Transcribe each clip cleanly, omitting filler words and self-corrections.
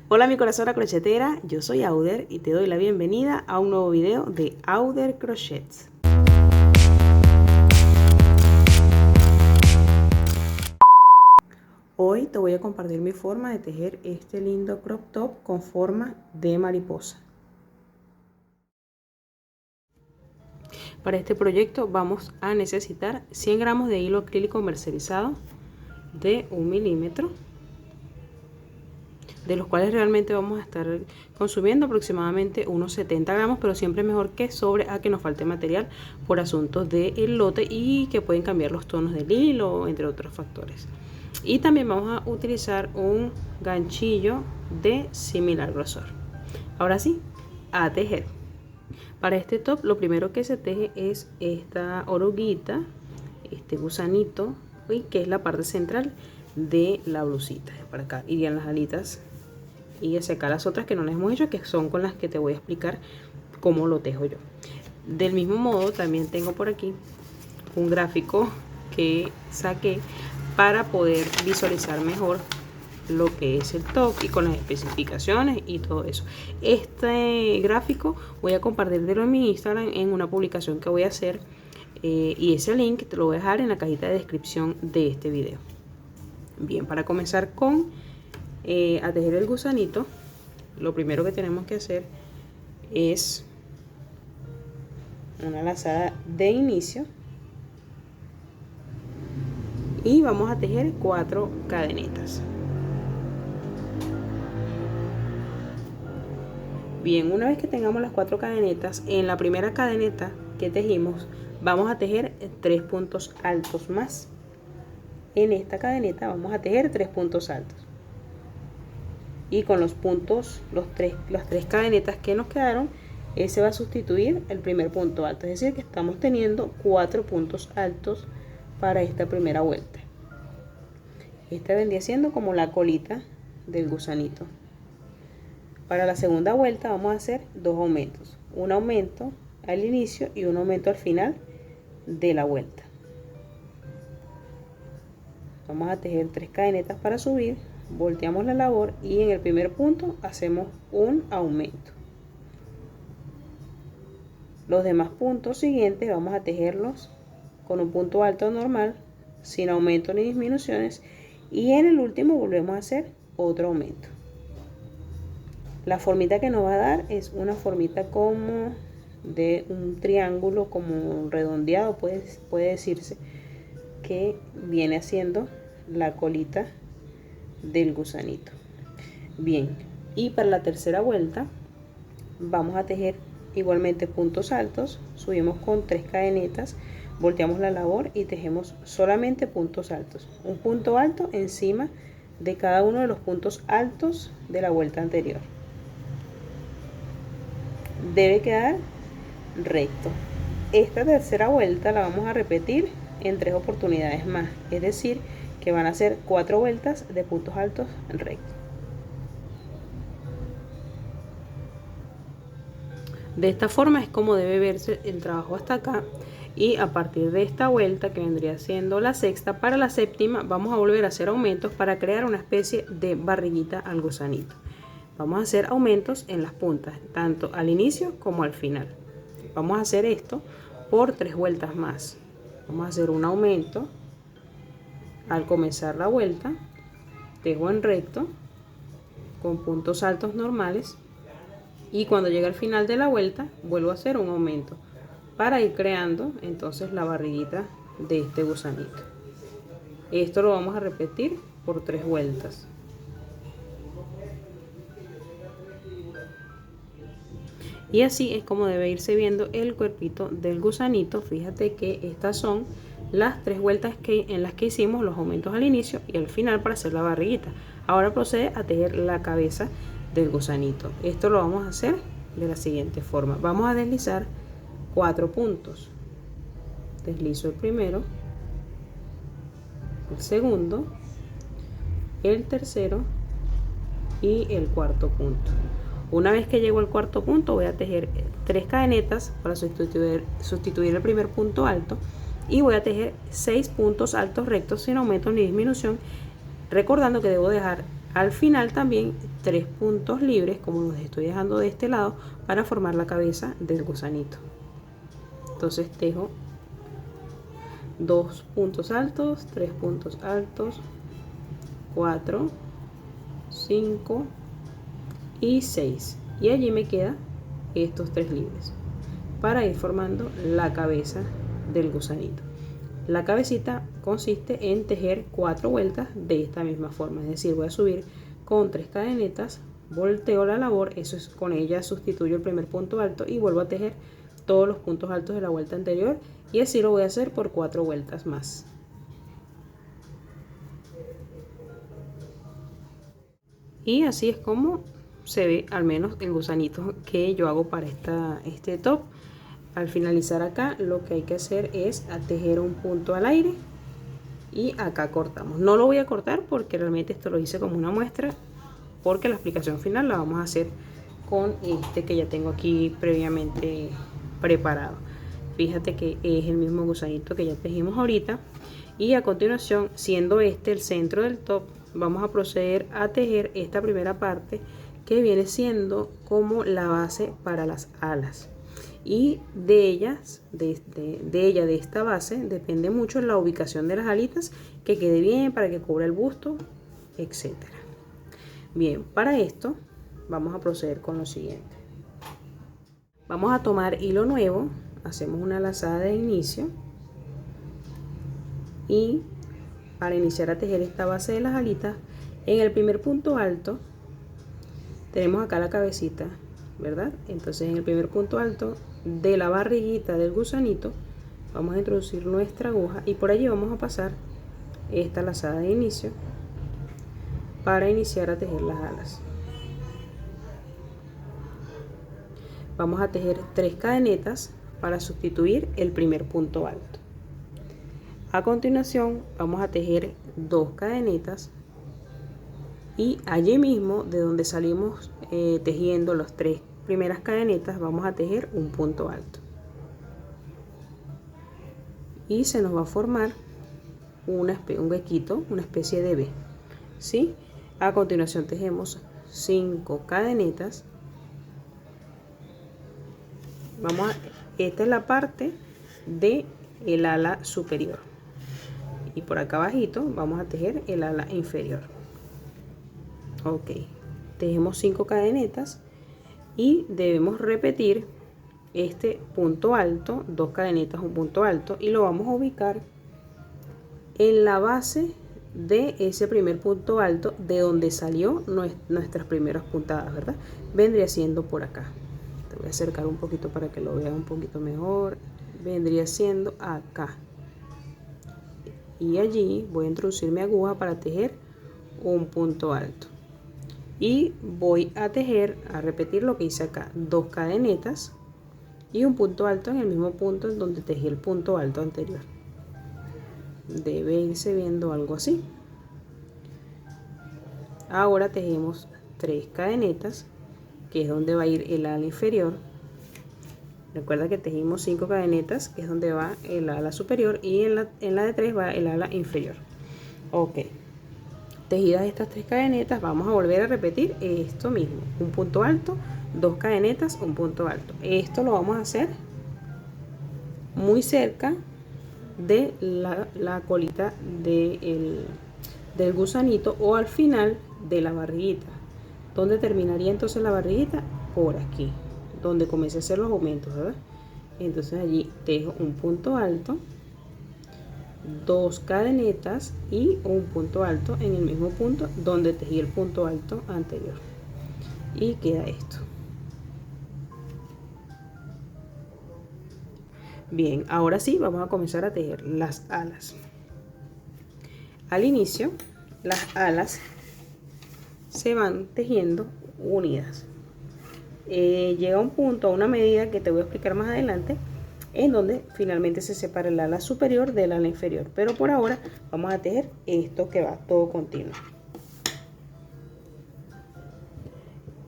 Hola mi corazón crochetera, yo soy Auder y te doy la bienvenida a un nuevo video de Auder Crochets. Hoy te voy a compartir mi forma de tejer este lindo crop top con forma de mariposa. Para este proyecto vamos a necesitar 100 gramos de hilo acrílico mercerizado de 1 milímetro, de los cuales realmente vamos a estar consumiendo aproximadamente unos 70 gramos, pero siempre es mejor que sobre a que nos falte material por asuntos del lote y que pueden cambiar los tonos del hilo, entre otros factores. Y también vamos a utilizar un ganchillo de similar grosor. Ahora sí, a tejer. Para este top lo primero que se teje es esta oruguita, este gusanito, que es la parte central de la blusita. Para acá irían las alitas y hacia acá las otras que no las hemos hecho, que son con las que te voy a explicar cómo lo tejo yo. Del mismo modo también tengo por aquí un gráfico que saqué para poder visualizar mejor lo que es el top y con las especificaciones y todo eso. Este gráfico voy a compartirlo en mi Instagram en una publicación que voy a hacer, y ese link te lo voy a dejar en la cajita de descripción de este video. Bien, para comenzar a tejer el gusanito, lo primero que tenemos que hacer es una lazada de inicio y vamos a tejer 4 cadenetas. Bien, una vez que tengamos las 4 cadenetas, en la primera cadeneta que tejimos vamos a tejer 3 puntos altos más. En esta cadeneta vamos a tejer 3 puntos altos. Y con los puntos, las tres cadenetas que nos quedaron, ese va a sustituir el primer punto alto. Es decir, que estamos teniendo 4 puntos altos para esta primera vuelta. Esta vendría siendo como la colita del gusanito. Para la segunda vuelta vamos a hacer 2 aumentos. Un aumento al inicio y un aumento al final de la vuelta. Vamos a tejer 3 cadenetas para subir. Volteamos la labor y en el primer punto hacemos un aumento. Los demás puntos siguientes vamos a tejerlos con un punto alto normal, sin aumento ni disminuciones, y en el último volvemos a hacer otro aumento. La formita que nos va a dar es una formita como de un triángulo, como redondeado, puede decirse, que viene haciendo la colita del gusanito. Bien, y para la tercera vuelta vamos a tejer igualmente puntos altos. Subimos con 3 cadenetas, volteamos la labor y tejemos solamente puntos altos, un punto alto encima de cada uno de los puntos altos de la vuelta anterior. Debe quedar recto. Esta tercera vuelta la vamos a repetir en 3 oportunidades más, es decir, que van a ser 4 vueltas de puntos altos rectos. De esta forma es como debe verse el trabajo hasta acá, y a partir de esta vuelta, que vendría siendo la sexta, para la séptima vamos a volver a hacer aumentos para crear una especie de barriguita al gusanito. Vamos a hacer aumentos en las puntas, tanto al inicio como al final. Vamos a hacer esto por 3 vueltas más. Vamos a hacer un aumento al comenzar la vuelta, tejo en recto con puntos altos normales, y cuando llegue al final de la vuelta vuelvo a hacer un aumento para ir creando entonces la barriguita de este gusanito. Esto lo vamos a repetir por 3 vueltas. Y así es como debe irse viendo el cuerpito del gusanito. Fíjate que estas son las 3 vueltas en las que hicimos los aumentos al inicio y al final para hacer la barriguita. Ahora procede a tejer la cabeza del gusanito. Esto lo vamos a hacer de la siguiente forma. Vamos a deslizar 4 puntos. Deslizo el primero, el segundo, el tercero y el cuarto punto. Una vez que llego al cuarto punto voy a tejer 3 cadenetas para sustituir el primer punto alto, y voy a tejer 6 puntos altos rectos sin aumento ni disminución, recordando que debo dejar Al final también 3 puntos libres, como los estoy dejando de este lado, para formar la cabeza del gusanito. Entonces tejo 2 puntos altos, 3 puntos altos, 4, 5 y 6, y allí me quedan estos 3 libres para ir formando la cabeza del gusanito. La cabecita consiste en tejer 4 vueltas de esta misma forma, es decir, voy a subir con 3 cadenetas, volteo la labor, eso es, con ella sustituyo el primer punto alto y vuelvo a tejer todos los puntos altos de la vuelta anterior, y así lo voy a hacer por 4 vueltas más. Y así es como se ve al menos el gusanito que yo hago para este top. Al finalizar acá, lo que hay que hacer es tejer un punto al aire y acá cortamos. No lo voy a cortar porque realmente esto lo hice como una muestra, porque la explicación final la vamos a hacer con este que ya tengo aquí previamente preparado. Fíjate que es el mismo gusanito que ya tejimos ahorita, y a continuación, siendo este el centro del top, vamos a proceder a tejer esta primera parte que viene siendo como la base para las alas. Y de esta base depende mucho la ubicación de las alitas, que quede bien para que cubra el busto, etcétera. Bien, para esto vamos a proceder con lo siguiente. Vamos a tomar hilo nuevo, hacemos una lazada de inicio, y para iniciar a tejer esta base de las alitas, en el primer punto alto tenemos acá la cabecita, ¿verdad? Entonces en el primer punto alto de la barriguita del gusanito vamos a introducir nuestra aguja y por allí vamos a pasar esta lazada de inicio para iniciar a tejer las alas. Vamos a tejer 3 cadenetas para sustituir el primer punto alto. A continuación vamos a tejer 2 cadenetas, y allí mismo de donde salimos tejiendo las 3 primeras cadenetas vamos a tejer un punto alto, y se nos va a formar un huequito, una especie de V, ¿sí? A continuación tejemos 5 cadenetas. Esta es la parte de el ala superior, y por acá abajito vamos a tejer el ala inferior. Ok, tejemos 5 cadenetas y debemos repetir este punto alto, 2 cadenetas, un punto alto, y lo vamos a ubicar en la base de ese primer punto alto de donde salió nuestras primeras puntadas, ¿verdad? Vendría siendo por acá. Te voy a acercar un poquito para que lo veas un poquito mejor. Vendría siendo acá, y allí voy a introducir mi aguja para tejer un punto alto, y voy a repetir lo que hice acá, 2 cadenetas y un punto alto en el mismo punto en donde tejí el punto alto anterior. Debe irse viendo algo así. Ahora tejemos 3 cadenetas, que es donde va a ir el ala inferior. Recuerda que tejimos 5 cadenetas, que es donde va el ala superior, y en la de 3 va el ala inferior. Ok, tejidas estas 3 cadenetas, vamos a volver a repetir esto mismo, un punto alto, 2 cadenetas, un punto alto. Esto lo vamos a hacer muy cerca de la colita del gusanito, o al final de la barriguita. ¿Dónde terminaría entonces la barriguita? Por aquí, donde comience a hacer los aumentos, ¿verdad? Entonces allí tejo un punto alto, 2 cadenetas y un punto alto en el mismo punto donde tejí el punto alto anterior, y queda esto. Bien, ahora sí vamos a comenzar a tejer las alas. Al inicio, las alas se van tejiendo unidas. Llega un punto, a una medida que te voy a explicar más adelante, en donde finalmente se separa el ala superior del ala inferior, pero por ahora vamos a tejer esto que va todo continuo.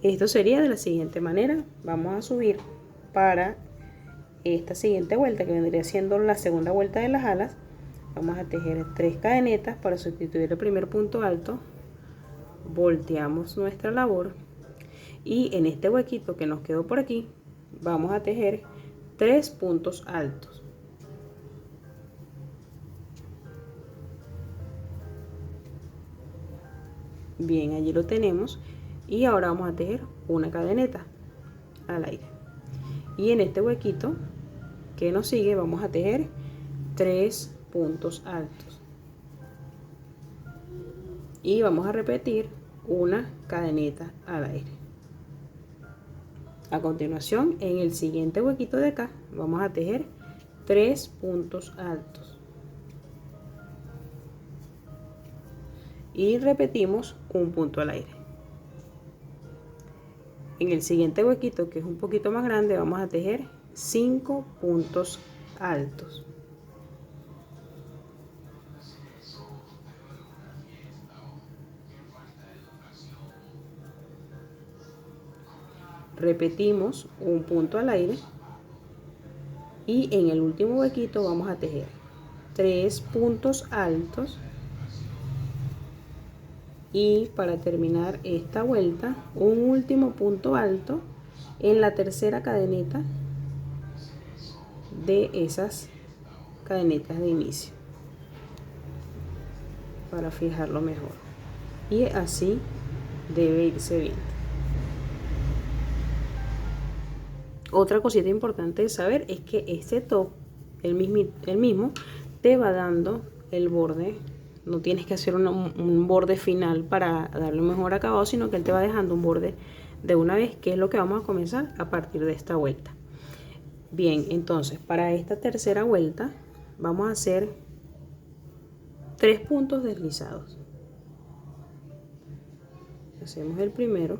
Esto sería de la siguiente manera. Vamos a subir para esta siguiente vuelta, que vendría siendo la segunda vuelta de las alas. Vamos a tejer 3 cadenetas para sustituir el primer punto alto, volteamos nuestra labor y en este huequito que nos quedó por aquí vamos a tejer 3 puntos altos. Bien, allí lo tenemos y ahora vamos a tejer una cadeneta al aire y en este huequito que nos sigue vamos a tejer 3 puntos altos y vamos a repetir una cadeneta al aire. A continuación, en el siguiente huequito de acá vamos a tejer 3 puntos altos y repetimos un punto al aire. En el siguiente huequito, que es un poquito más grande, vamos a tejer 5 puntos altos. Repetimos un punto al aire y en el último huequito vamos a tejer 3 puntos altos y para terminar esta vuelta un último punto alto en la tercera cadeneta de esas cadenetas de inicio para fijarlo mejor y así debe irse bien. Otra cosita importante de saber es que este top, el mismo, te va dando el borde. No tienes que hacer un borde final para darle un mejor acabado, sino que él te va dejando un borde de una vez, que es lo que vamos a comenzar a partir de esta vuelta. Bien, entonces para esta tercera vuelta vamos a hacer 3 puntos deslizados. Hacemos el primero.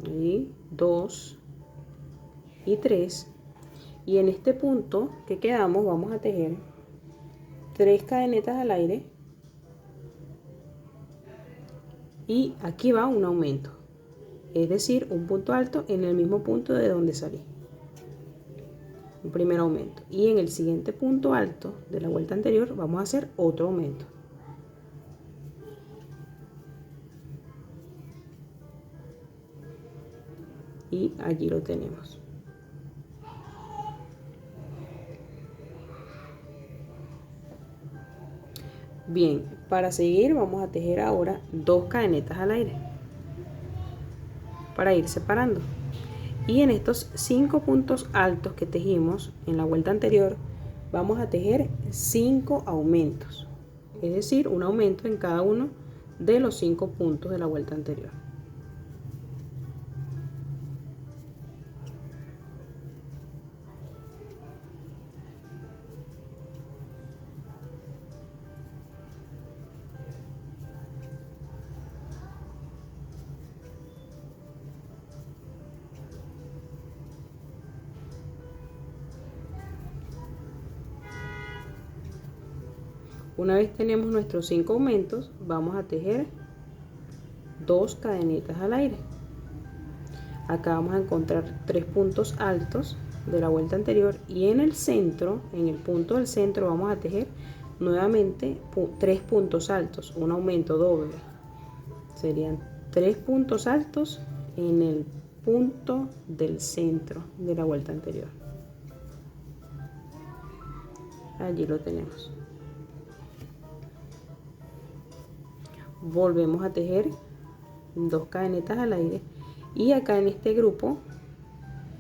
Y 2 y 3 y en este punto que quedamos vamos a tejer 3 cadenetas al aire y aquí va un aumento, es decir, un punto alto en el mismo punto de donde salí, un primer aumento, y en el siguiente punto alto de la vuelta anterior vamos a hacer otro aumento. Y allí lo tenemos. Bien, para seguir vamos a tejer ahora 2 cadenetas al aire para ir separando. Y en estos 5 puntos altos que tejimos en la vuelta anterior vamos a tejer 5 aumentos, es decir, un aumento en cada uno de los 5 puntos de la vuelta anterior. Una vez tenemos nuestros 5 aumentos, vamos a tejer 2 cadenitas al aire. Acá vamos a encontrar 3 puntos altos de la vuelta anterior y en el centro, en el punto del centro, vamos a tejer nuevamente 3 puntos altos, un aumento doble. Serían 3 puntos altos en el punto del centro de la vuelta anterior. Allí lo tenemos. Volvemos a tejer 2 cadenetas al aire y acá en este grupo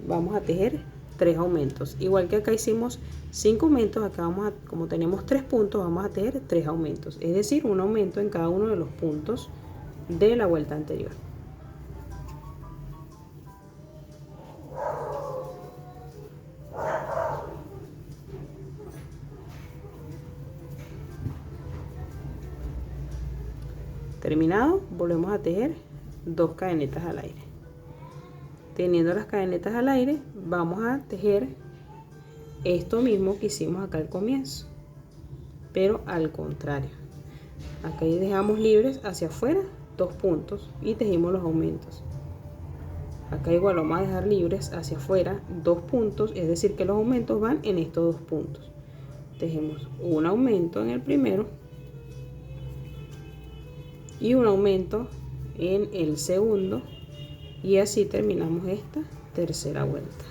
vamos a tejer 3 aumentos, igual que acá hicimos 5 aumentos. Acá vamos a, como tenemos 3 puntos, vamos a tejer 3 aumentos, es decir, un aumento en cada uno de los puntos de la vuelta anterior. Terminado, volvemos a tejer 2 cadenetas al aire. Teniendo las cadenetas al aire, vamos a tejer esto mismo que hicimos acá al comienzo, pero al contrario. Acá dejamos libres hacia afuera 2 puntos y tejimos los aumentos. Acá igual vamos a dejar libres hacia afuera 2 puntos, es decir que los aumentos van en estos 2 puntos. tejemos un aumento en el primero y un aumento en el segundo, y así terminamos esta tercera vuelta.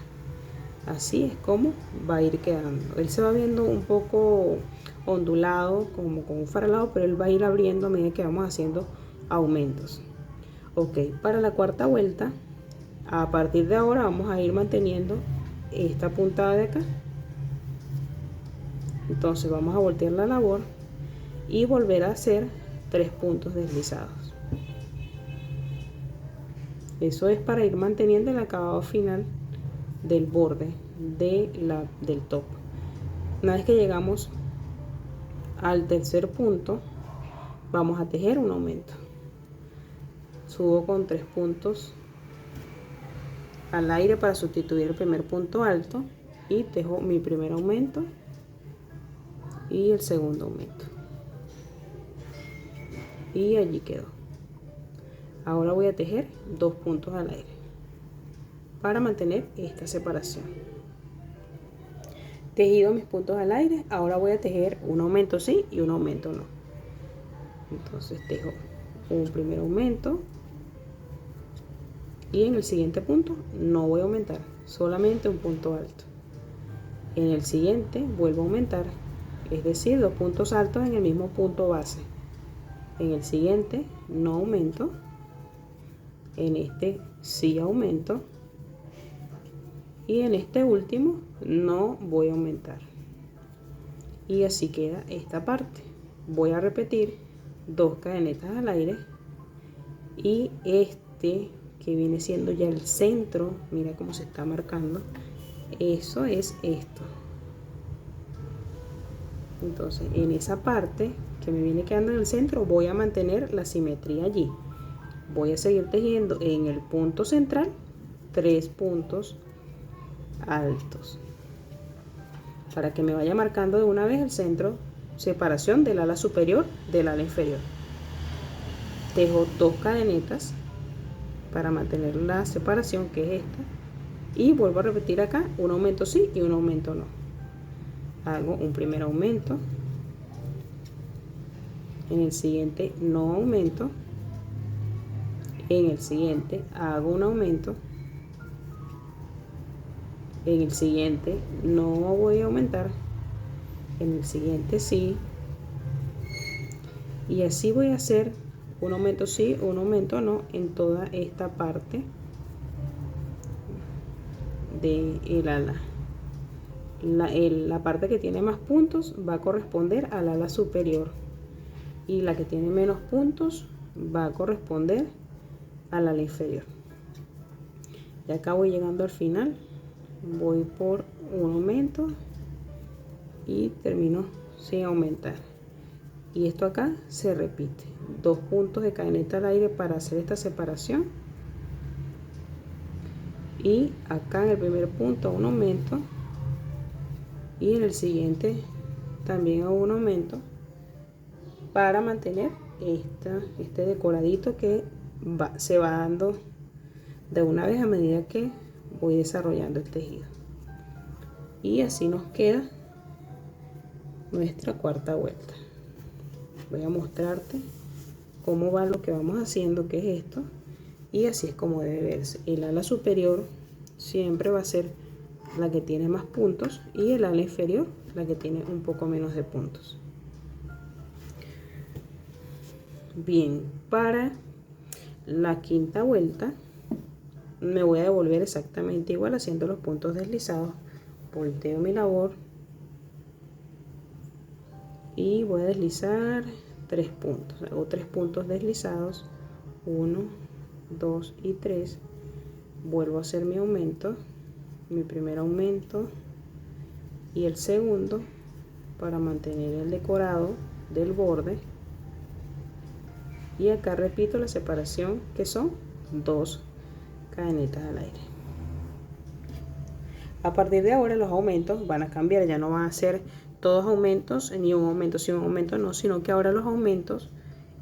Así es como va a ir quedando. Él se va viendo un poco ondulado, como con un faralado, pero él va a ir abriendo a medida que vamos haciendo aumentos. Ok, para la cuarta vuelta, a partir de ahora vamos a ir manteniendo esta puntada de acá. Entonces vamos a voltear la labor y volver a hacer 3 puntos deslizados. Eso es para ir manteniendo el acabado final del borde del top. Una vez que llegamos al tercer punto, vamos a tejer un aumento. Subo con 3 puntos al aire para sustituir el primer punto alto y tejo mi primer aumento y el segundo aumento, y allí quedó. Ahora voy a tejer 2 puntos al aire para mantener esta separación. Tejido mis puntos al aire, ahora voy a tejer un aumento sí y un aumento no. Entonces tejo un primer aumento y en el siguiente punto no voy a aumentar, solamente un punto alto. En el siguiente vuelvo a aumentar, es decir, 2 puntos altos en el mismo punto base. En el siguiente no aumento, en este sí aumento, y en este último no voy a aumentar. Y así queda esta parte. Voy a repetir 2 cadenetas al aire, y este que viene siendo ya el centro, mira cómo se está marcando, eso es esto. Entonces en esa parte que me viene quedando en el centro voy a mantener la simetría allí. Voy a seguir tejiendo en el punto central 3 puntos altos para que me vaya marcando de una vez el centro, separación del ala superior del ala inferior. Tejo 2 cadenetas para mantener la separación, que es esta, y vuelvo a repetir acá un aumento sí y un aumento no. Hago un primer aumento, en el siguiente no aumento, en el siguiente hago un aumento, en el siguiente no voy a aumentar, en el siguiente sí, y así voy a hacer un aumento sí, un aumento no en toda esta parte del ala. La parte que tiene más puntos va a corresponder al ala superior, y la que tiene menos puntos va a corresponder al ala inferior. Y acá voy llegando al final, voy por un aumento y termino sin aumentar, y esto acá se repite, 2 puntos de cadeneta al aire para hacer esta separación, y acá en el primer punto un aumento, y en el siguiente también hago un aumento para mantener este decoradito que se va dando de una vez a medida que voy desarrollando el tejido. Y así nos queda nuestra cuarta vuelta. Voy a mostrarte cómo va lo que vamos haciendo, que es esto, y así es como debe verse. El ala superior siempre va a ser la que tiene más puntos, y el ala inferior la que tiene un poco menos de puntos. Bien, para la quinta vuelta me voy a devolver exactamente igual, haciendo los puntos deslizados. Volteo mi labor y voy a deslizar 3 puntos. Hago 3 puntos deslizados, 1, 2 y 3. Vuelvo a hacer mi aumento, mi primer aumento y el segundo, para mantener el decorado del borde, y acá repito la separación, que son 2 cadenetas al aire. A partir de ahora los aumentos van a cambiar, ya no van a ser todos aumentos, ni un aumento sí, un aumento no, sino que ahora los aumentos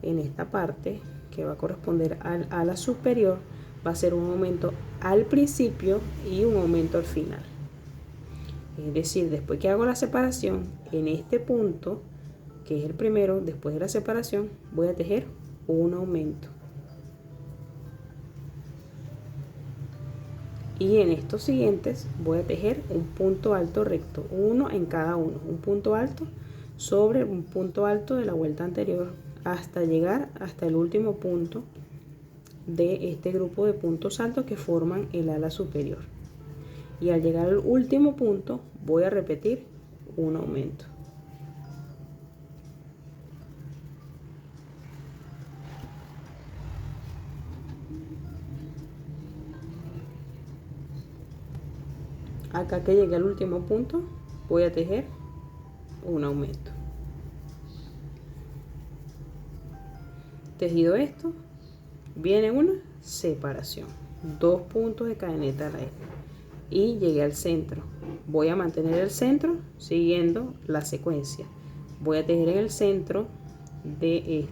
en esta parte que va a corresponder al ala superior va a ser un aumento al principio y un aumento al final. Es decir, después que hago la separación, en este punto, que es el primero, después de la separación, voy a tejer un aumento. Y en estos siguientes voy a tejer un punto alto recto, uno en cada uno, un punto alto sobre un punto alto de la vuelta anterior hasta llegar hasta el último punto de este grupo de puntos altos que forman el ala superior. Y al llegar al último punto voy a repetir un aumento. Acá que llegué al último punto voy a tejer un aumento. Tejido esto, viene una separación, 2 puntos de cadeneta al aire y llegué al centro. Voy a mantener el centro siguiendo la secuencia. Voy a tejer en el centro de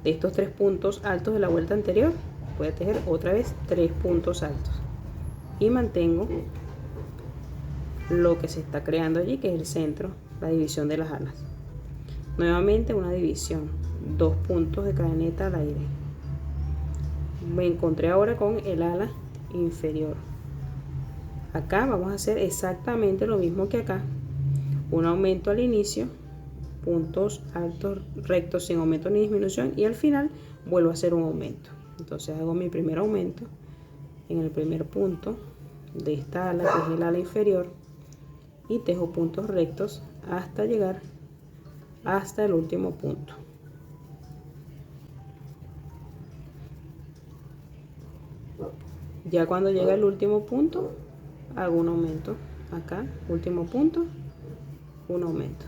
estos 3 puntos altos de la vuelta anterior. Voy a tejer otra vez 3 puntos altos y mantengo lo que se está creando allí, que es el centro, la división de las alas. Nuevamente una división, 2 puntos de cadeneta al aire. Me encontré ahora con el ala inferior. Acá vamos a hacer exactamente lo mismo que acá, un aumento al inicio, puntos altos rectos sin aumento ni disminución, y al final vuelvo a hacer un aumento. Entonces hago mi primer aumento en el primer punto de esta ala, que es el ala inferior, y tejo puntos rectos hasta llegar hasta el último punto. Ya cuando llega el último punto hago un aumento acá, último punto, un aumento.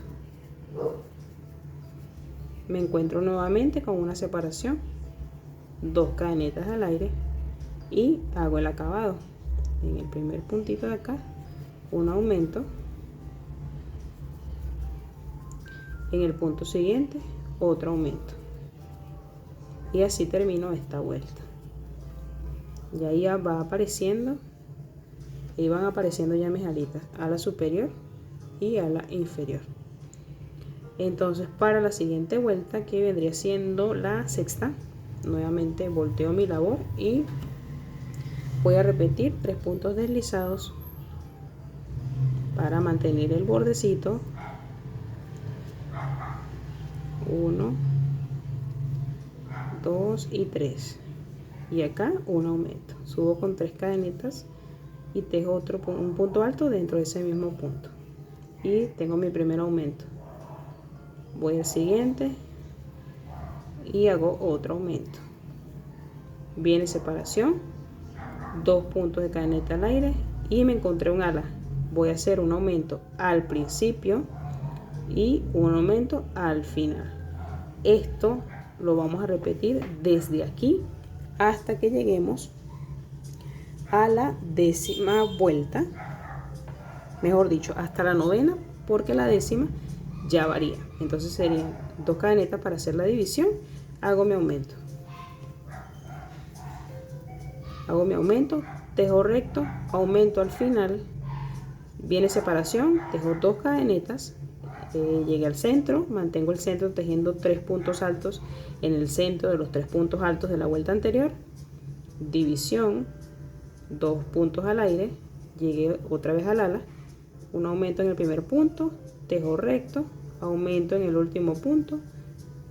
Me encuentro nuevamente con una separación, 2 cadenetas al aire y hago el acabado en el primer puntito de acá, un aumento. En el punto siguiente otro aumento y así termino esta vuelta. Y ahí ya va apareciendo, y van apareciendo ya mis alitas, ala superior y ala inferior. Entonces para la siguiente vuelta, que vendría siendo la sexta, nuevamente volteo mi labor y voy a repetir 3 puntos deslizados para mantener el bordecito. 1, 2 y 3, y acá un aumento. Subo con 3 cadenetas y tejo un punto alto dentro de ese mismo punto y tengo mi primer aumento. Voy al siguiente y hago otro aumento. Viene separación, 2 puntos de cadeneta al aire y me encontré un ala. Voy a hacer un aumento al principio y un aumento al final. Esto lo vamos a repetir desde aquí hasta que lleguemos a la 10ª vuelta, mejor dicho hasta la 9ª, porque la 10ª ya varía. Entonces serían 2 cadenetas para hacer la división. Hago mi aumento, tejo recto, aumento al final, viene separación, tejo 2 cadenetas. Llegué al centro, mantengo el centro tejiendo 3 puntos altos en el centro de los 3 puntos altos de la vuelta anterior, división, 2 puntos al aire, llegué otra vez al ala, un aumento en el primer punto, tejo recto, aumento en el último punto,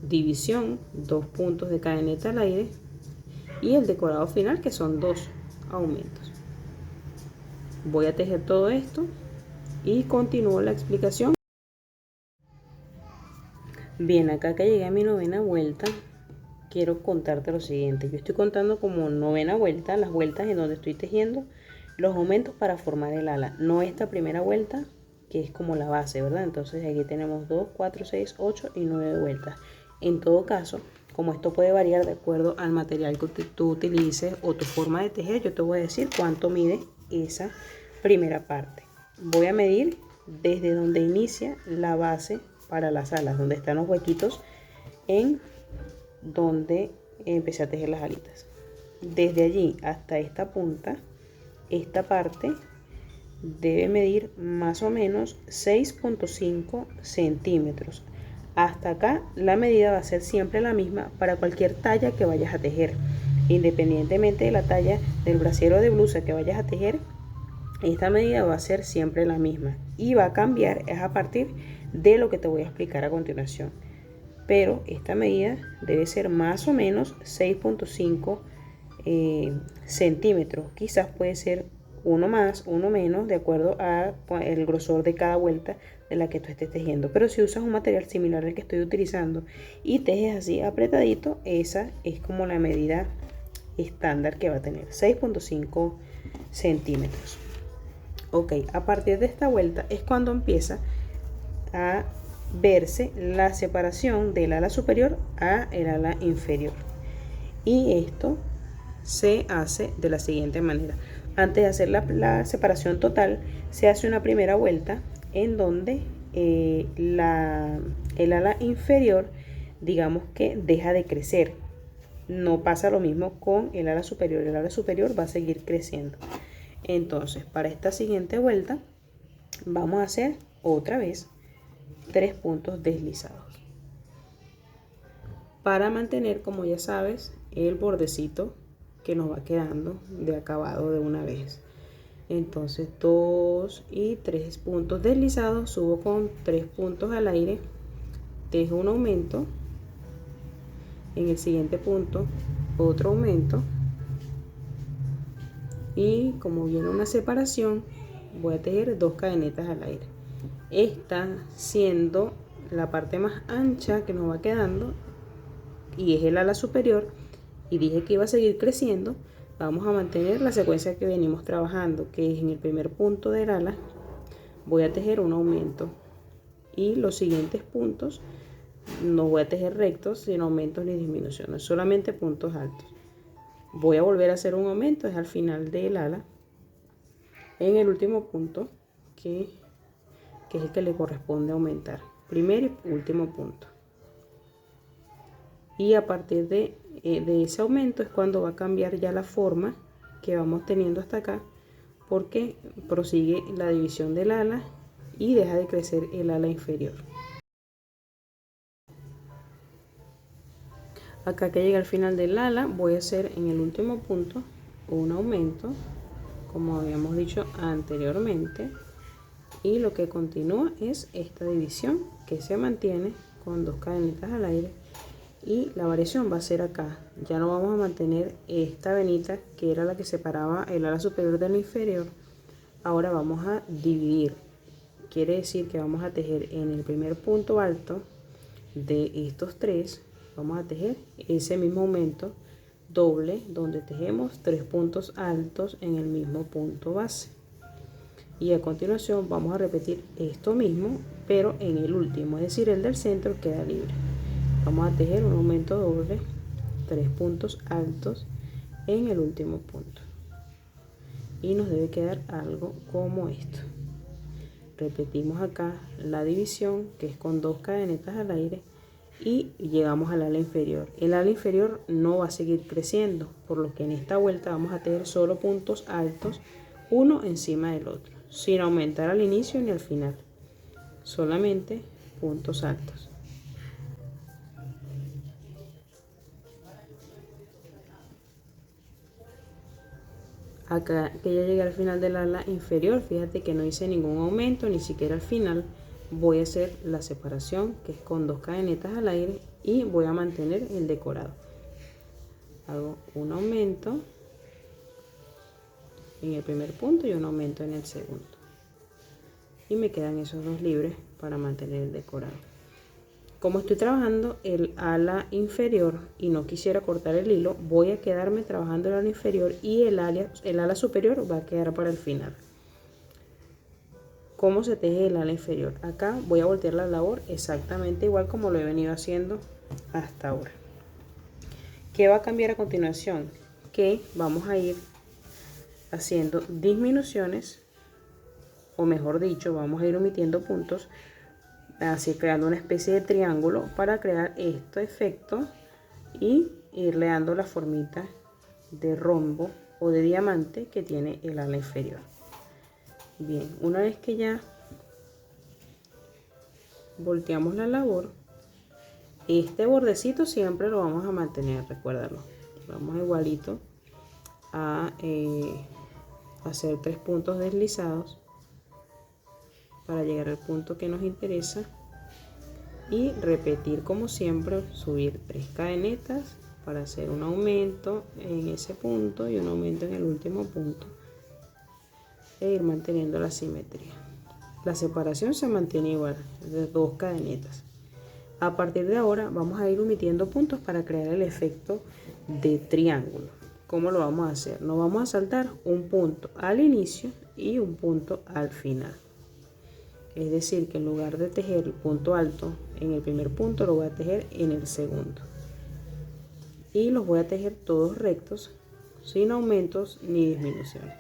división, 2 puntos de cadeneta al aire y el decorado final, que son 2 aumentos. Voy a tejer todo esto y continúo la explicación. Bien, acá que llegué a mi 9ª vuelta, quiero contarte lo siguiente. Yo estoy contando como 9ª vuelta las vueltas en donde estoy tejiendo los aumentos para formar el ala, no esta primera vuelta que es como la base, ¿verdad? Entonces aquí tenemos 2, 4, 6, 8 y 9 vueltas. En todo caso, como esto puede variar de acuerdo al material que tú utilices o tu forma de tejer, yo te voy a decir cuánto mide esa primera parte. Voy a medir desde donde inicia la base para las alas, donde están los huequitos en donde empecé a tejer las alitas. Desde allí hasta esta punta, esta parte debe medir más o menos 6.5 centímetros. Hasta acá la medida va a ser siempre la misma para cualquier talla que vayas a tejer. Independientemente de la talla del brasier o de blusa que vayas a tejer, esta medida va a ser siempre la misma y va a cambiar es a partir de lo que te voy a explicar a continuación. Pero esta medida debe ser más o menos 6.5 centímetros. Quizás puede ser uno más, uno menos, de acuerdo al grosor de cada vuelta de la que tú estés tejiendo. Pero si usas un material similar al que estoy utilizando y tejes así apretadito, esa es como la medida estándar que va a tener, 6.5 centímetros. Ok, a partir de esta vuelta es cuando empieza a verse la separación del ala superior a el ala inferior. Y esto se hace de la siguiente manera. Antes de hacer la separación total, se hace una primera vuelta en donde el ala inferior, digamos que deja de crecer. No pasa lo mismo con el ala superior. El ala superior va a seguir creciendo. Entonces, para esta siguiente vuelta, vamos a hacer otra vez 3 puntos deslizados para mantener, como ya sabes, el bordecito que nos va quedando de acabado de una vez. Entonces 2 y 3 puntos deslizados, subo con 3 puntos al aire, tejo un aumento, en el siguiente punto otro aumento, y como viene una separación voy a tejer 2 cadenetas al aire. Esta siendo la parte más ancha que nos va quedando y es el ala superior, y dije que iba a seguir creciendo. Vamos a mantener la secuencia que venimos trabajando, que es en el primer punto del ala voy a tejer un aumento y los siguientes puntos no voy a tejer rectos sin aumentos ni disminuciones, solamente puntos altos. Voy a volver a hacer un aumento, es al final del ala, en el último punto que es el que le corresponde aumentar, primer y último punto. Y a partir de ese aumento es cuando va a cambiar ya la forma que vamos teniendo hasta acá, porque prosigue la división del ala y deja de crecer el ala inferior. Acá que llega al final del ala voy a hacer en el último punto un aumento, como habíamos dicho anteriormente, y lo que continúa es esta división que se mantiene con 2 cadenetas al aire. Y la variación va a ser acá, ya no vamos a mantener esta venita que era la que separaba el ala superior del inferior. Ahora vamos a dividir, quiere decir que vamos a tejer en el primer punto alto de estos 3, vamos a tejer ese mismo aumento doble donde tejemos 3 puntos altos en el mismo punto base, y a continuación vamos a repetir esto mismo pero en el último, es decir, el del centro queda libre. Vamos a tejer un aumento doble, 3 puntos altos en el último punto, y nos debe quedar algo como esto. Repetimos acá la división, que es con 2 cadenetas al aire, y llegamos al ala inferior. El ala inferior no va a seguir creciendo, por lo que en esta vuelta vamos a tener solo puntos altos, uno encima del otro, sin aumentar al inicio ni al final, solamente puntos altos. Acá que ya llegué al final del ala inferior, fíjate que no hice ningún aumento, ni siquiera al final. Voy a hacer la separación, que es con 2 cadenetas al aire, y voy a mantener el decorado. Hago un aumento en el primer punto y un aumento en el segundo, y me quedan esos 2 libres para mantener el decorado. Como estoy trabajando el ala inferior y no quisiera cortar el hilo, voy a quedarme trabajando el ala inferior, y el ala superior va a quedar para el final. ¿Cómo se teje el ala inferior? Acá voy a voltear la labor exactamente igual como lo he venido haciendo hasta ahora. ¿Qué va a cambiar a continuación? Que vamos a ir haciendo disminuciones, o mejor dicho, vamos a ir omitiendo puntos, así creando una especie de triángulo para crear este efecto y irle dando la formita de rombo o de diamante que tiene el ala inferior. Bien, una vez que ya volteamos la labor, este bordecito siempre lo vamos a mantener, recuérdalo. Vamos igualito a hacer 3 puntos deslizados para llegar al punto que nos interesa y repetir como siempre, subir 3 cadenetas para hacer un aumento en ese punto y un aumento en el último punto e ir manteniendo la simetría. La separación se mantiene igual, de 2 cadenetas. A partir de ahora vamos a ir omitiendo puntos para crear el efecto de triángulo. ¿Cómo lo vamos a hacer? Nos vamos a saltar un punto al inicio y un punto al final. Es decir, que en lugar de tejer el punto alto en el primer punto, lo voy a tejer en el segundo. Y los voy a tejer todos rectos, sin aumentos ni disminuciones.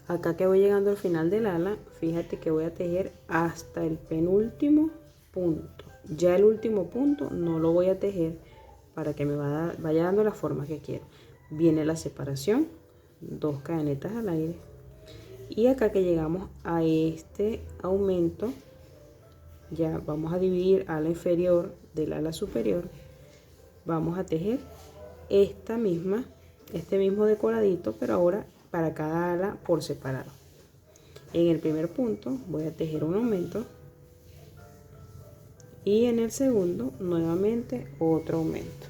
Acá que voy llegando al final del ala, fíjate que voy a tejer hasta el penúltimo punto. Ya el último punto no lo voy a tejer para que me vaya dando la forma que quiero. Viene la separación, 2 cadenetas al aire. Y acá que llegamos a este aumento, ya vamos a dividir ala inferior del ala superior. Vamos a tejer este mismo decoradito, pero ahora para cada ala por separado. En el primer punto voy a tejer un aumento y en el segundo nuevamente otro aumento,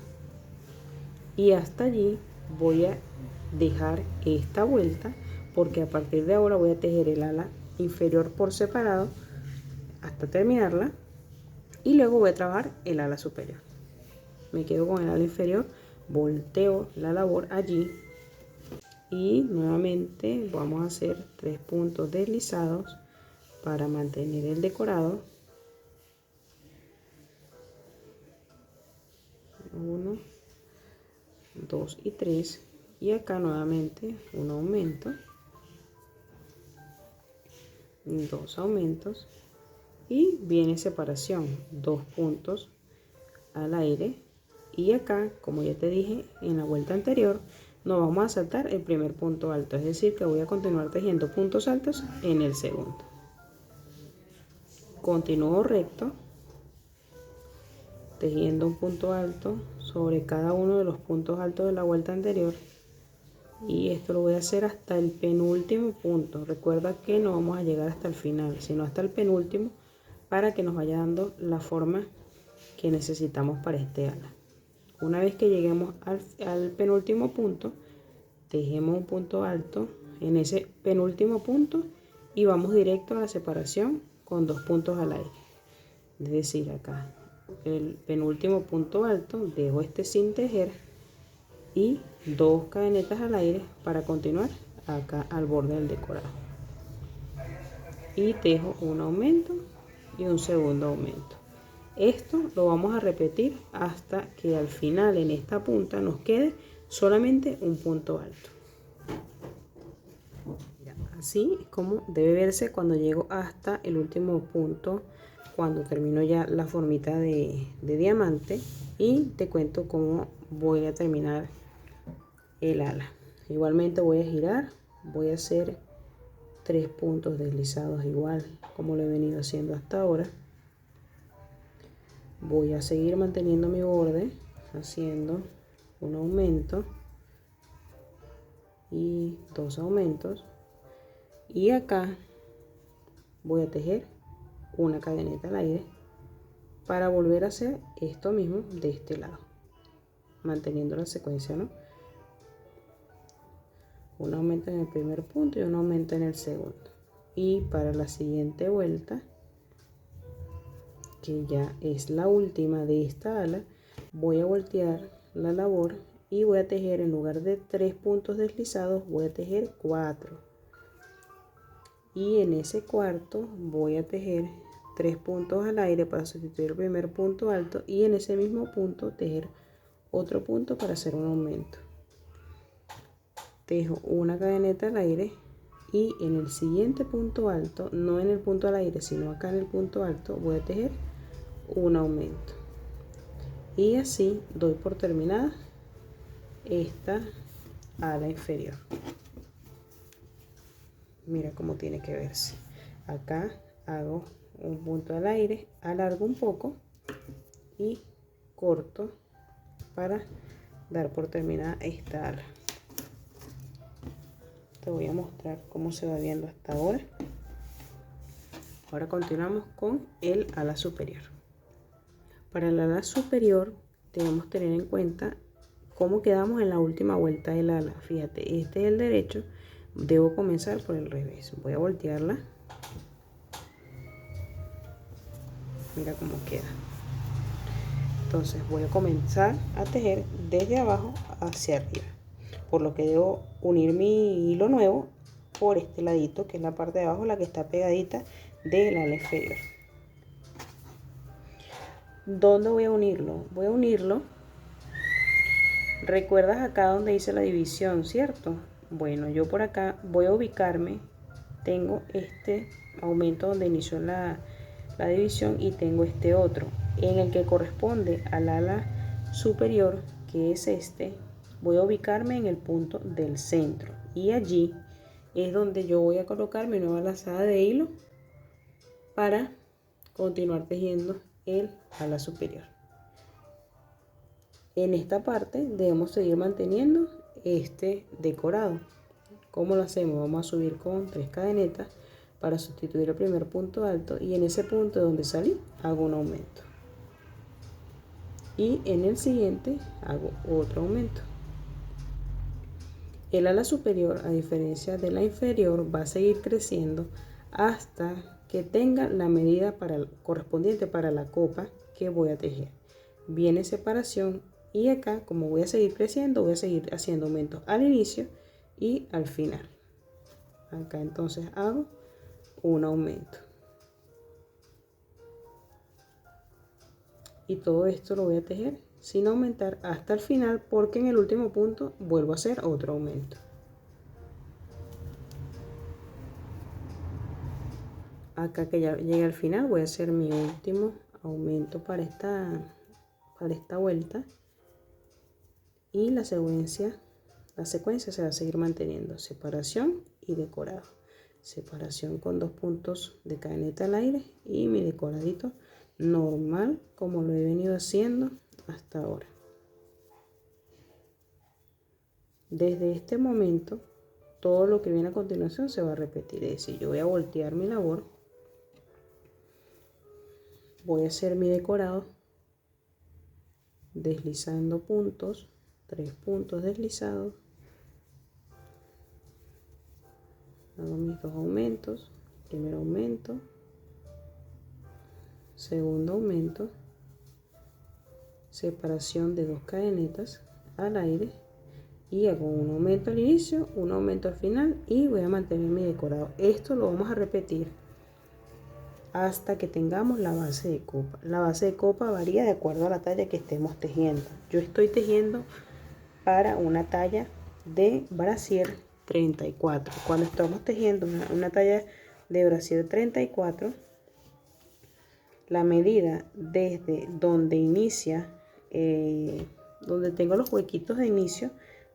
y hasta allí voy a dejar esta vuelta, porque a partir de ahora voy a tejer el ala inferior por separado hasta terminarla y luego voy a trabajar el ala superior. Me quedo con el ala inferior, volteo la labor allí y nuevamente vamos a hacer 3 puntos deslizados para mantener el decorado. 1, 2 y 3, y acá nuevamente un aumento, 2 aumentos, y viene separación, 2 puntos al aire. Y acá, como ya te dije en la vuelta anterior, nos vamos a saltar el primer punto alto, es decir que voy a continuar tejiendo puntos altos en el segundo. Continúo recto, tejiendo un punto alto sobre cada uno de los puntos altos de la vuelta anterior, y esto lo voy a hacer hasta el penúltimo punto. Recuerda que no vamos a llegar hasta el final, sino hasta el penúltimo, para que nos vaya dando la forma que necesitamos para este ala. Una vez que lleguemos al penúltimo punto, tejemos un punto alto en ese penúltimo punto y vamos directo a la separación con 2 puntos al aire. Es decir, acá el penúltimo punto alto, dejo este sin tejer y 2 cadenetas al aire para continuar acá al borde del decorado, y tejo un aumento y un segundo aumento. Esto lo vamos a repetir hasta que al final en esta punta nos quede solamente un punto alto. Así es como debe verse cuando llego hasta el último punto, cuando termino ya la formita de diamante, y te cuento cómo voy a terminar el ala. Igualmente voy a girar, voy a hacer 3 puntos deslizados igual como lo he venido haciendo hasta ahora. Voy a seguir manteniendo mi borde haciendo un aumento y 2 aumentos, y acá voy a tejer una cadeneta al aire para volver a hacer esto mismo de este lado, manteniendo la secuencia, ¿no? Un aumento en el primer punto y un aumento en el segundo, y para la siguiente vuelta, que ya es la última de esta ala, voy a voltear la labor y voy a tejer, en lugar de 3 puntos deslizados, voy a tejer 4, y en ese cuarto voy a tejer 3 puntos al aire para sustituir el primer punto alto, y en ese mismo punto tejer otro punto para hacer un aumento. Tejo una cadeneta al aire, y en el siguiente punto alto, no en el punto al aire sino acá en el punto alto, voy a tejer un aumento, y así doy por terminada esta ala inferior. Mira cómo tiene que verse. Acá hago un punto al aire, alargo un poco y corto para dar por terminada esta ala. Te voy a mostrar cómo se va viendo hasta ahora. Ahora continuamos con el ala superior. Para el ala superior debemos tener en cuenta cómo quedamos en la última vuelta del ala. Fíjate, este es el derecho, debo comenzar por el revés. Voy a voltearla. Mira cómo queda. Entonces voy a comenzar a tejer desde abajo hacia arriba, por lo que debo unir mi hilo nuevo por este ladito, que es la parte de abajo, la que está pegadita del ala inferior. ¿Dónde voy a unirlo? Voy a unirlo, ¿recuerdas acá donde hice la división, cierto? Bueno, yo por acá voy a ubicarme, tengo este aumento donde inició la división y tengo este otro, en el que corresponde al ala superior, que es este. Voy a ubicarme en el punto del centro y allí es donde yo voy a colocar mi nueva lazada de hilo para continuar tejiendo el ala superior. En esta parte debemos seguir manteniendo este decorado. ¿Cómo lo hacemos? Vamos a subir con 3 cadenetas para sustituir el primer punto alto, y en ese punto donde salí hago un aumento y en el siguiente hago otro aumento. El ala superior, a diferencia de la inferior, va a seguir creciendo hasta que tenga la medida correspondiente para la copa que voy a tejer. Viene separación y acá, como voy a seguir creciendo, voy a seguir haciendo aumentos al inicio y al final. Acá entonces hago un aumento y todo esto lo voy a tejer sin aumentar hasta el final, porque en el último punto vuelvo a hacer otro aumento. Acá que ya llegué al final voy a hacer mi último aumento para esta vuelta, y la secuencia se va a seguir manteniendo: separación y decorado, separación con 2 puntos de cadeneta al aire y mi decoradito normal como lo he venido haciendo hasta ahora. Desde este momento todo lo que viene a continuación se va a repetir, es decir, yo voy a voltear mi labor, voy a hacer mi decorado deslizando puntos, 3 puntos deslizados, hago mis 2 aumentos, primer aumento, segundo aumento, separación de 2 cadenetas al aire y hago un aumento al inicio, un aumento al final y voy a mantener mi decorado. Esto lo vamos a repetir hasta que tengamos la base de copa. La base de copa varía de acuerdo a la talla que estemos tejiendo. Yo estoy tejiendo para una talla de brasier 34. Cuando estamos tejiendo una talla de brasier 34, la medida desde donde inicia, donde tengo los huequitos de inicio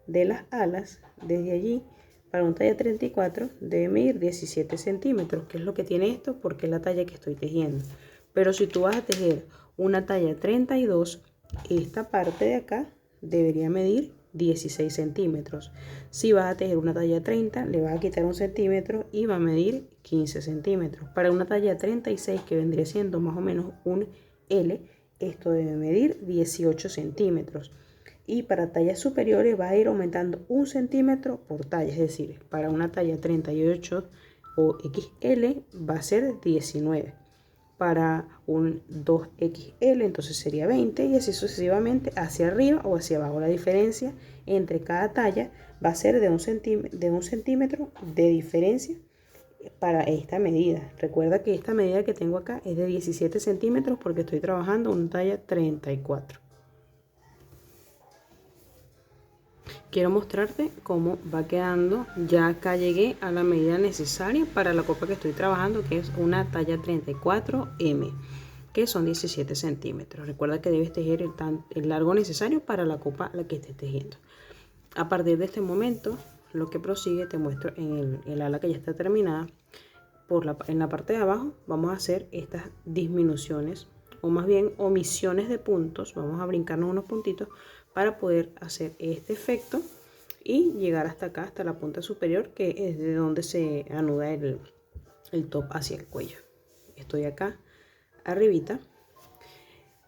de las alas, desde allí para una talla 34 debe medir 17 centímetros, que es lo que tiene esto porque es la talla que estoy tejiendo. Pero si tú vas a tejer una talla 32, esta parte de acá debería medir 16 centímetros. Si vas a tejer una talla 30, le vas a quitar 1 centímetro y va a medir 15 centímetros. Para una talla 36, que vendría siendo más o menos un L, esto debe medir 18 centímetros. Y para tallas superiores va a ir aumentando 1 centímetro por talla, es decir, para una talla 38 o XL va a ser 19. Para un 2XL entonces sería 20 y así sucesivamente hacia arriba o hacia abajo. La diferencia entre cada talla va a ser de un centímetro de diferencia para esta medida. Recuerda que esta medida que tengo acá es de 17 centímetros porque estoy trabajando una talla 34. Quiero mostrarte cómo va quedando. Ya acá llegué a la medida necesaria para la copa que estoy trabajando, que es una talla 34M, que son 17 centímetros. Recuerda que debes tejer el largo necesario para la copa la que estés tejiendo. A partir de este momento, lo que prosigue te muestro en el ala que ya está terminada. En la parte de abajo vamos a hacer estas disminuciones o más bien omisiones de puntos. Vamos a brincarnos unos puntitos para poder hacer este efecto y llegar hasta acá, hasta la punta superior, que es de donde se anuda el top hacia el cuello. Estoy acá arribita.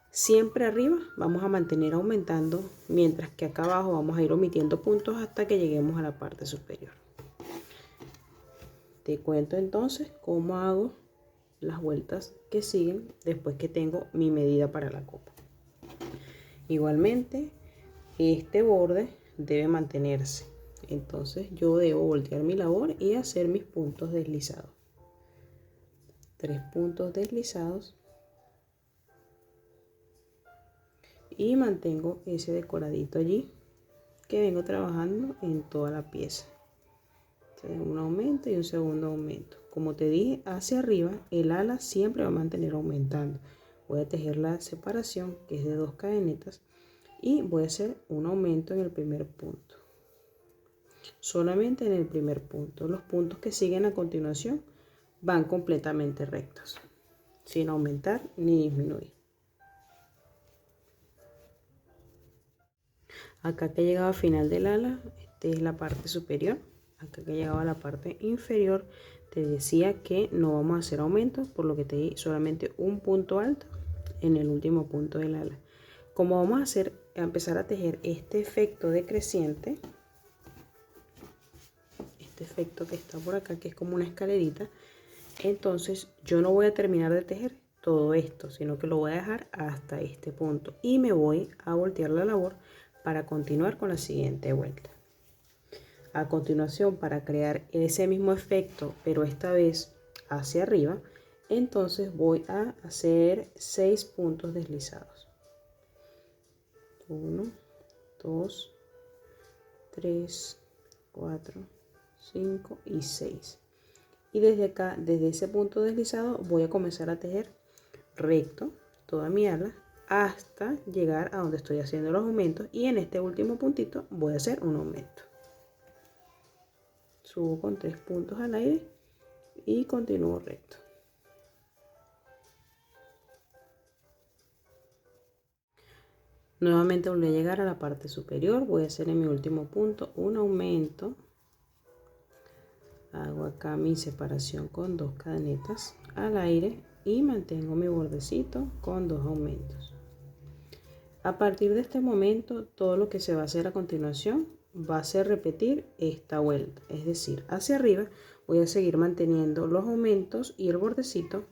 Siempre arriba vamos a mantener aumentando, mientras que acá abajo vamos a ir omitiendo puntos hasta que lleguemos a la parte superior. Te cuento entonces cómo hago las vueltas que siguen después que tengo mi medida para la copa. Igualmente, este borde debe mantenerse. Entonces yo debo voltear mi labor y hacer mis puntos deslizados. 3 puntos deslizados. Y mantengo ese decoradito allí que vengo trabajando en toda la pieza. Un aumento y un segundo aumento. Como te dije, hacia arriba el ala siempre va a mantener aumentando. Voy a tejer la separación, que es de 2 cadenetas, y voy a hacer un aumento en el primer punto. Solamente en el primer punto. Los puntos que siguen a continuación van completamente rectos, sin aumentar ni disminuir. Acá que he llegado al final del ala, esta es la parte superior. Acá que he llegado a la parte inferior, te decía que no vamos a hacer aumentos, por lo que te di solamente un punto alto en el último punto del ala. Como vamos a empezar a tejer este efecto decreciente, este efecto que está por acá, que es como una escalerita, entonces yo no voy a terminar de tejer todo esto, sino que lo voy a dejar hasta este punto y me voy a voltear la labor para continuar con la siguiente vuelta. A continuación, para crear ese mismo efecto, pero esta vez hacia arriba, entonces voy a hacer 6 puntos deslizados. 1, 2, 3, 4, 5 y 6. Y desde acá, desde ese punto deslizado, voy a comenzar a tejer recto toda mi ala hasta llegar a donde estoy haciendo los aumentos, y en este último puntito voy a hacer un aumento. Subo con 3 puntos al aire y continúo recto. Nuevamente volví a llegar a la parte superior. Voy a hacer en mi último punto un aumento. Hago acá mi separación con 2 cadenetas al aire y mantengo mi bordecito con 2 aumentos. A partir de este momento, todo lo que se va a hacer a continuación va a ser repetir esta vuelta, es decir, hacia arriba voy a seguir manteniendo los aumentos y el bordecito,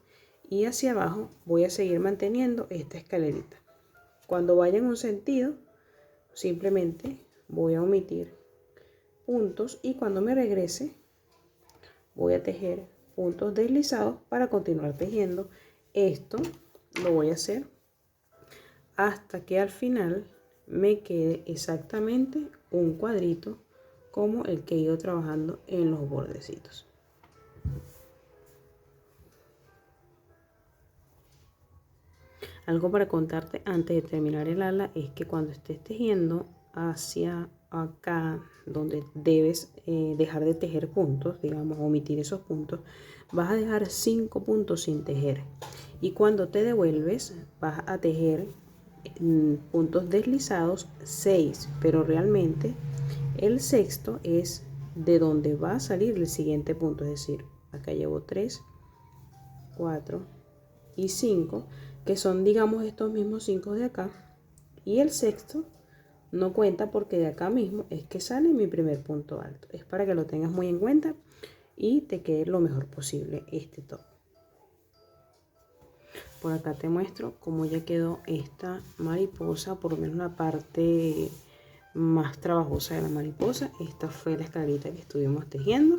y hacia abajo voy a seguir manteniendo esta escalerita. Cuando vaya en un sentido, simplemente voy a omitir puntos, y cuando me regrese voy a tejer puntos deslizados para continuar tejiendo. Esto lo voy a hacer hasta que al final me quede exactamente un cuadrito como el que he ido trabajando en los bordecitos. Algo para contarte antes de terminar el ala es que cuando estés tejiendo hacia acá, donde debes dejar de tejer puntos, digamos, omitir esos puntos, vas a dejar 5 puntos sin tejer, y cuando te devuelves vas a tejer puntos deslizados 6, pero realmente el sexto es de donde va a salir el siguiente punto, es decir, acá llevo 3, 4 y 5, que son, digamos, estos mismos 5 de acá, y el sexto no cuenta porque de acá mismo es que sale mi primer punto alto. Es para que lo tengas muy en cuenta y te quede lo mejor posible este top. Por acá te muestro cómo ya quedó esta mariposa, por lo menos la parte más trabajosa de la mariposa. Esta fue la escalerita que estuvimos tejiendo.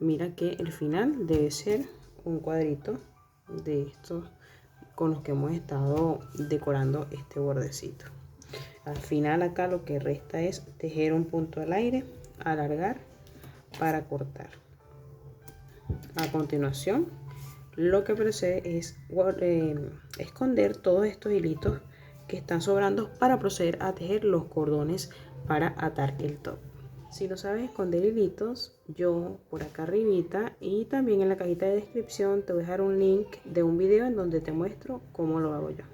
Mira que el final debe ser un cuadrito de estos con los que hemos estado decorando este bordecito. Al final acá lo que resta es tejer un punto al aire, alargar para cortar. A continuación, lo que procede es esconder todos estos hilitos que están sobrando para proceder a tejer los cordones para atar el top. Si no sabes esconder hilitos, yo por acá arribita y también en la cajita de descripción te voy a dejar un link de un video en donde te muestro cómo lo hago yo.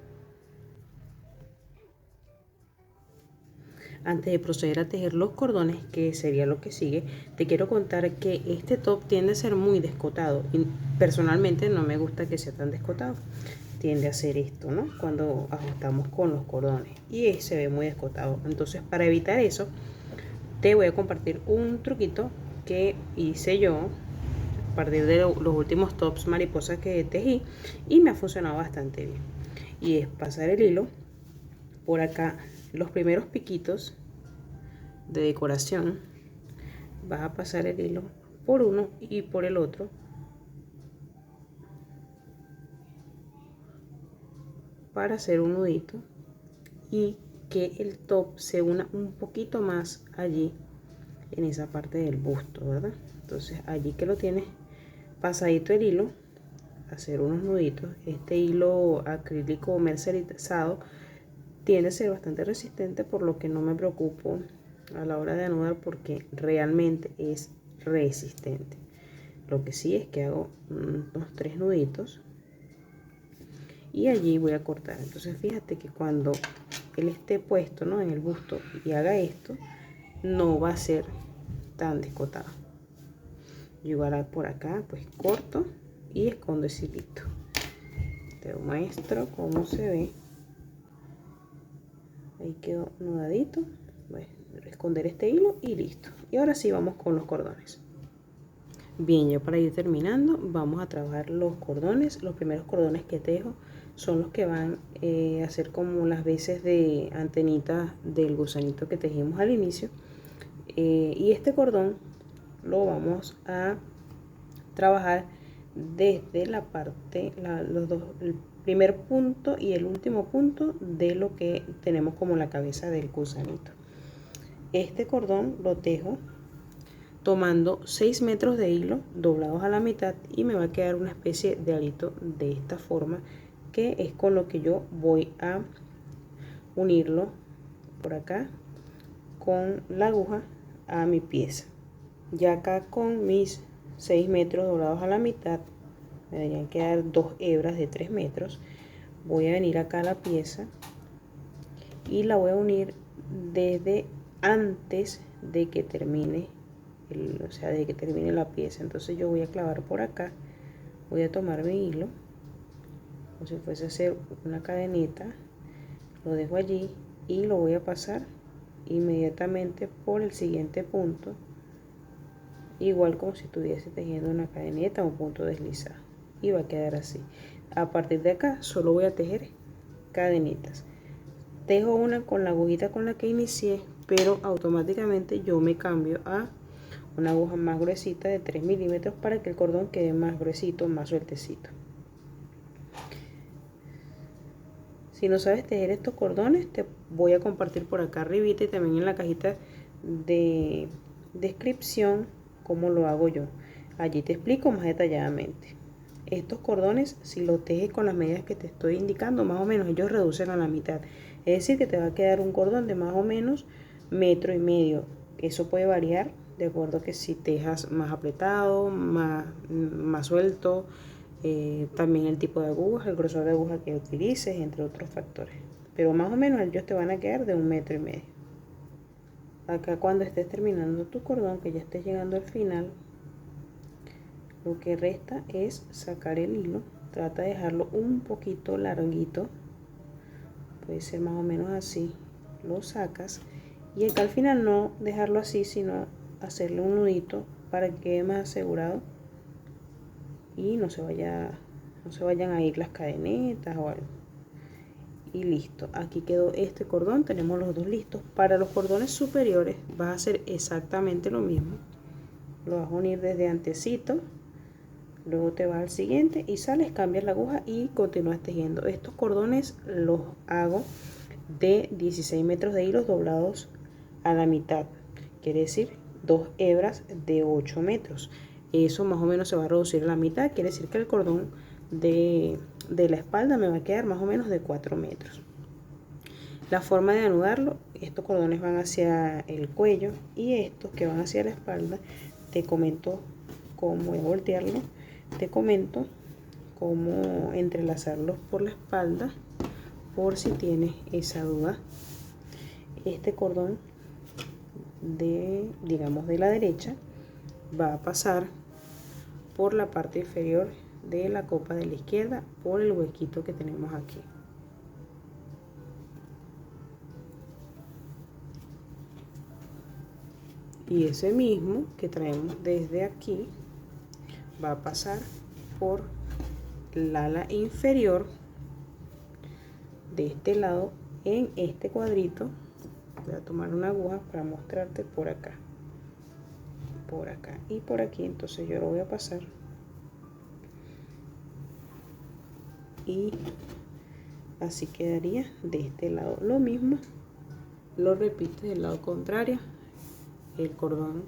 Antes de proceder a tejer los cordones, que sería lo que sigue, te quiero contar que este top tiende a ser muy descotado y personalmente no me gusta que sea tan descotado. Tiende a hacer esto, ¿no? Cuando ajustamos con los cordones y se ve muy descotado. Entonces, para evitar eso, te voy a compartir un truquito que hice yo a partir de los últimos tops mariposas que tejí y me ha funcionado bastante bien. Y es pasar el hilo por acá, los primeros piquitos de decoración, vas a pasar el hilo por uno y por el otro para hacer un nudito y que el top se una un poquito más allí en esa parte del busto, ¿verdad? Entonces allí que lo tienes pasadito el hilo, hacer unos nuditos. Este hilo acrílico mercerizado tiende a ser bastante resistente, por lo que no me preocupo a la hora de anudar porque realmente es resistente. Lo que sí es que hago unos 3 nuditos y allí voy a cortar. Entonces fíjate que cuando él esté puesto, ¿no?, en el busto y haga esto, no va a ser tan descotado. Yo igual por acá pues corto y escondo ese hilito. Te muestro cómo se ve. Ahí quedó nudadito. Voy a esconder este hilo y listo. Y ahora sí vamos con los cordones. Bien, ya para ir terminando vamos a trabajar los cordones. Los primeros cordones que tejo son los que van a hacer como las veces de antenitas del gusanito que tejimos al inicio. Y este cordón lo vamos a trabajar desde la parte, el primer punto y el último punto de lo que tenemos como la cabeza del gusanito. Este cordón lo tejo tomando 6 metros de hilo doblados a la mitad y me va a quedar una especie de arito de esta forma, que es con lo que yo voy a unirlo por acá con la aguja a mi pieza. Ya acá con mis 6 metros doblados a la mitad me deberían quedar 2 hebras de 3 metros. Voy a venir acá a la pieza y la voy a unir desde antes de que termine de que termine la pieza. Entonces yo voy a clavar por acá, voy a tomar mi hilo como si fuese a hacer una cadenita, lo dejo allí y lo voy a pasar inmediatamente por el siguiente punto, igual como si estuviese tejiendo una cadeneta o un punto deslizado, y va a quedar así. A partir de acá solo voy a tejer cadenitas. Tejo una con la agujita con la que inicié, pero automáticamente yo me cambio a una aguja más gruesita de 3 milímetros para que el cordón quede más gruesito, más sueltecito. Si no sabes tejer estos cordones, te voy a compartir por acá arribita y también en la cajita de descripción cómo lo hago yo. Allí te explico más detalladamente. Estos cordones, si los tejes con las medidas que te estoy indicando, más o menos ellos reducen a la mitad. Es decir, que te va a quedar un cordón de más o menos 1,5 metros. Eso puede variar de acuerdo a que si tejas más apretado, más suelto, también el tipo de aguja, el grosor de aguja que utilices, entre otros factores. Pero más o menos ellos te van a quedar de 1,5 metros. Acá cuando estés terminando tu cordón, que ya estés llegando al final, lo que resta es sacar el hilo. Trata de dejarlo un poquito larguito, puede ser más o menos así. Lo sacas y acá al final no dejarlo así, sino hacerle un nudito para que quede más asegurado y no se vayan a ir las cadenetas o algo. Y listo, aquí quedó este cordón. Tenemos los dos listos. Para los cordones superiores vas a hacer exactamente lo mismo. Lo vas a unir desde antecito, luego te vas al siguiente y sales, cambias la aguja y continúas tejiendo. Estos cordones los hago de 16 metros de hilos doblados a la mitad, quiere decir 2 hebras de 8 metros. Eso más o menos se va a reducir a la mitad, quiere decir que el cordón de la espalda me va a quedar más o menos de 4 metros. La forma de anudarlo, estos cordones van hacia el cuello y estos que van hacia la espalda, te comento cómo, voy a voltearlo, te comento cómo entrelazarlos por la espalda por si tienes esa duda. Este cordón digamos de la derecha va a pasar por la parte inferior de la copa de la izquierda por el huequito que tenemos aquí. Y ese mismo que traemos desde aquí va a pasar por el ala inferior de este lado en este cuadrito. Voy a tomar una aguja para mostrarte por acá y por aquí. Entonces yo lo voy a pasar y así quedaría de este lado. Lo mismo lo repites del lado contrario. El cordón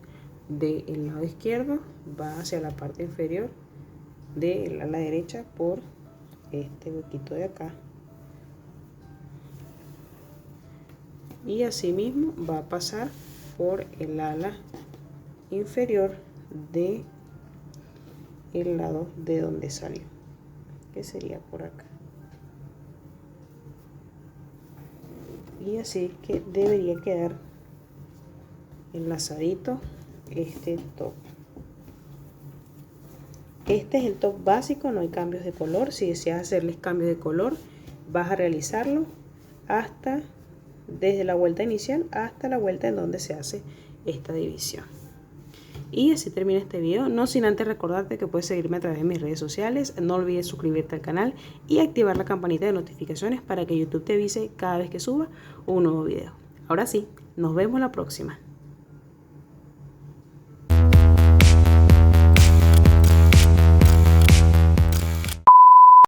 del lado izquierdo va hacia la parte inferior del ala derecha por este huequito de acá, y así mismo va a pasar por el ala inferior de el lado de donde salió, que sería por acá. Y así que debería quedar enlazadito este top. Este es el top básico, no hay cambios de color. Si deseas hacerles cambios de color, vas a realizarlo desde la vuelta inicial hasta la vuelta en donde se hace esta división. Y así termina este video, no sin antes recordarte que puedes seguirme a través de mis redes sociales. No olvides suscribirte al canal y activar la campanita de notificaciones para que YouTube te avise cada vez que suba un nuevo video. Ahora sí, nos vemos la próxima.